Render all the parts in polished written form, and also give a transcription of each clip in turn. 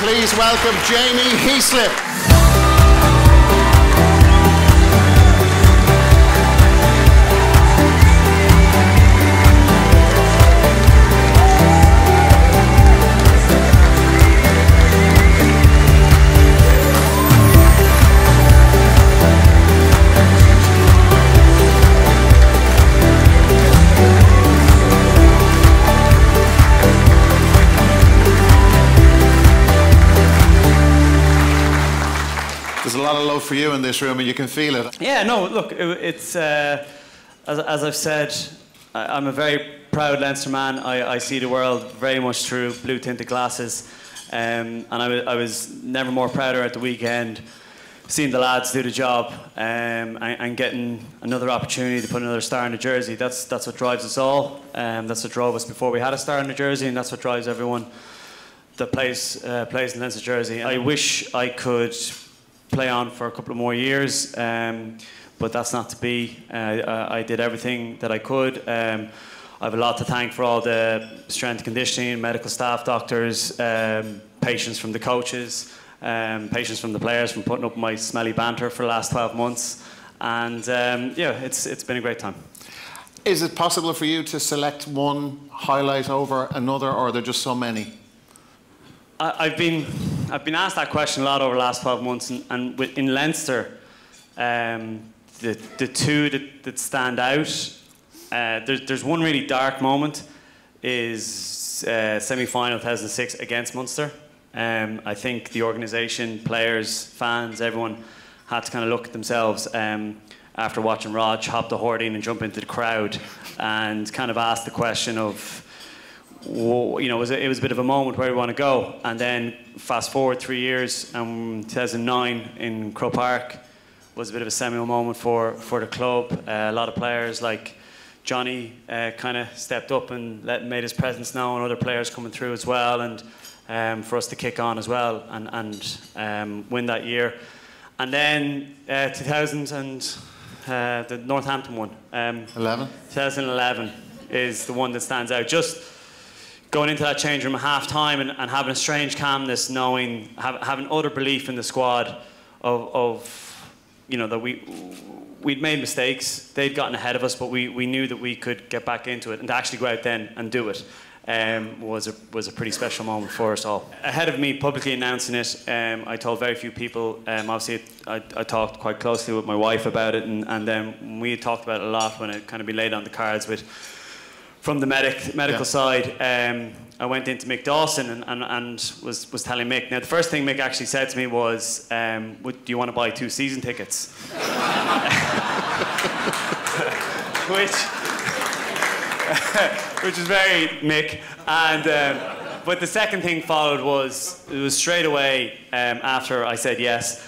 Please welcome Jamie Heaslip. There's a lot of love for you in this room, and you can feel it. Yeah, no, look, it's as I've said, I'm a very proud Leinster man. I see the world very much through blue-tinted glasses, and I was never more prouder at the weekend, seeing the lads do the job, and getting another opportunity to put another star in the jersey. That's what drives us all. That's what drove us before we had a star in the jersey, and that's what drives everyone that plays in Leinster jersey. I wish I could play on for a couple of more years, but that's not to be. I did everything that I could. I have a lot to thank for all the strength and conditioning, medical staff, doctors, patience from the coaches, patience from the players, from putting up my smelly banter for the last 12 months. And yeah, it's been a great time. Is it possible for you to select one highlight over another, or are there just so many? I've been asked that question a lot over the last 12 months, and in Leinster, the two that stand out, there's one really dark moment, is semi-final 2006 against Munster. I think the organisation, players, fans, everyone had to kind of look at themselves after watching Rog hop the hoarding and jump into the crowd, and kind of ask the question of, you know, it was a bit of a moment where we want to go. And then fast forward 3 years, 2009 in Croke Park was a bit of a seminal moment for the club. A lot of players like Johnny kind of stepped up and made his presence known, other players coming through as well, and for us to kick on as well and win that year. And then 2000 and the Northampton one. 2011 is the one that stands out. Just going into that change room at half-time and having a strange calmness, knowing, having utter belief in the squad of you know, that we'd made mistakes, they'd gotten ahead of us, but we knew that we could get back into it, and to actually go out then and do it was a pretty special moment for us all. Ahead of me publicly announcing it, I told very few people. Obviously, I talked quite closely with my wife about it, and then we had talked about it a lot when it kind of be laid on the cards from the medical side. I went into Mick Dawson and was telling Mick. Now, the first thing Mick actually said to me was, do you want to buy 2 season tickets? which is very Mick. And but the second thing followed was, it was straight away after I said yes,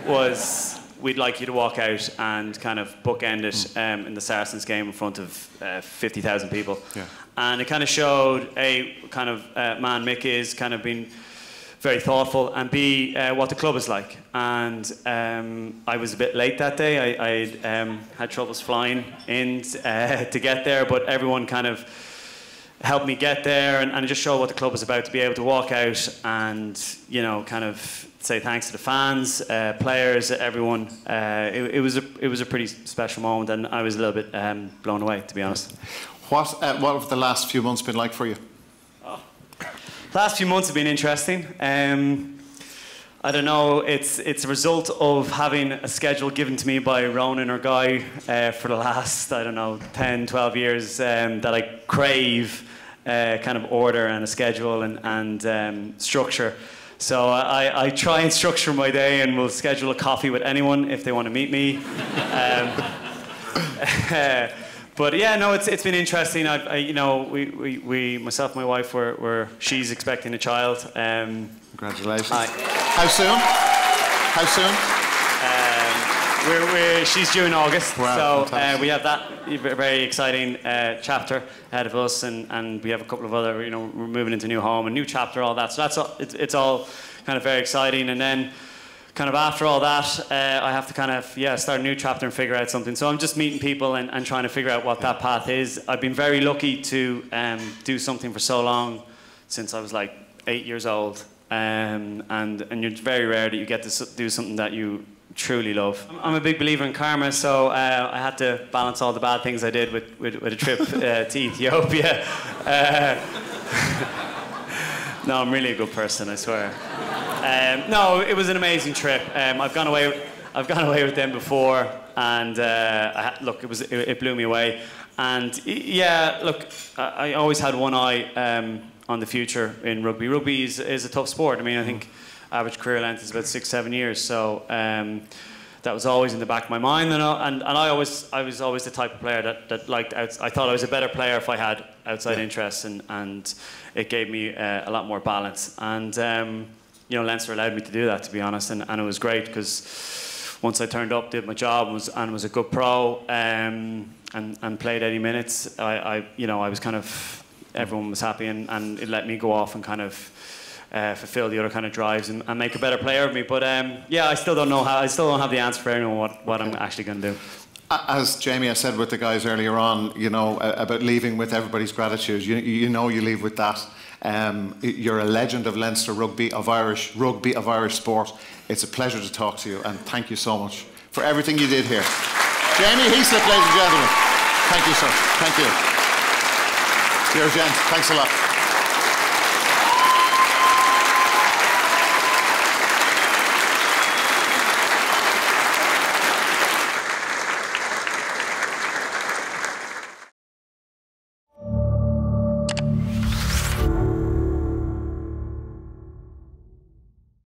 was, we'd like you to walk out and kind of bookend it in the Saracens game in front of 50,000 people. Yeah. And it kind of showed, A, kind of man Mick is, kind of being very thoughtful, and B, what the club is like. And I was a bit late that day. I had troubles flying in to get there, but everyone kind of helped me get there and just show what the club was about, to be able to walk out and, you know, kind of say thanks to the fans, players, everyone. It was a pretty special moment, and I was a little bit blown away, to be honest. What have the last few months been like for you? Oh. The last few months have been interesting. I don't know, it's a result of having a schedule given to me by Ronan or Guy for the last, I don't know, 10, 12 years, that I crave kind of order and a schedule and structure. So I try and structure my day, and will schedule a coffee with anyone if they want to meet me. But yeah, no, it's been interesting. You know, we myself and my wife she's expecting a child. Congratulations. How soon? How soon? She's due in August. Wow, so we have that very exciting chapter ahead of us, and we have a couple of other, you know, we're moving into a new home, a new chapter, all that. So that's all, it's all kind of very exciting. And then kind of after all that, I have to kind of, start a new chapter and figure out something. So I'm just meeting people and trying to figure out what that path is. I've been very lucky to do something for so long, since I was like 8 years old, and it's very rare that you get to do something that you truly love. I'm a big believer in karma, so I had to balance all the bad things I did with a trip to Ethiopia. No, I'm really a good person, I swear. No, it was an amazing trip. I've gone away with them before, and look, it blew me away. And yeah, look, I always had one eye on the future in rugby. Rugby is a tough sport. I mean, I think average career length is about 6-7 years. So that was always in the back of my mind. And I was always the type of player that liked I thought I was a better player if I had outside interests, and it gave me a lot more balance. And you know, Leinster allowed me to do that, to be honest, and it was great because once I turned up, did my job, and was a good pro, and played 80 minutes, I was kind of, everyone was happy, and it let me go off and kind of fulfill the other kind of drives and make a better player of me. But yeah, I still don't have the answer for anyone what I'm actually going to do. As Jamie, I said with the guys earlier on, you know, about leaving with everybody's gratitude. You know, you leave with that. You're a legend of Leinster rugby, of Irish sport. It's a pleasure to talk to you, and thank you so much for everything you did here. Jamie Heaslip, ladies and gentlemen. Thank you, sir. Thank you. Dear gents, thanks a lot.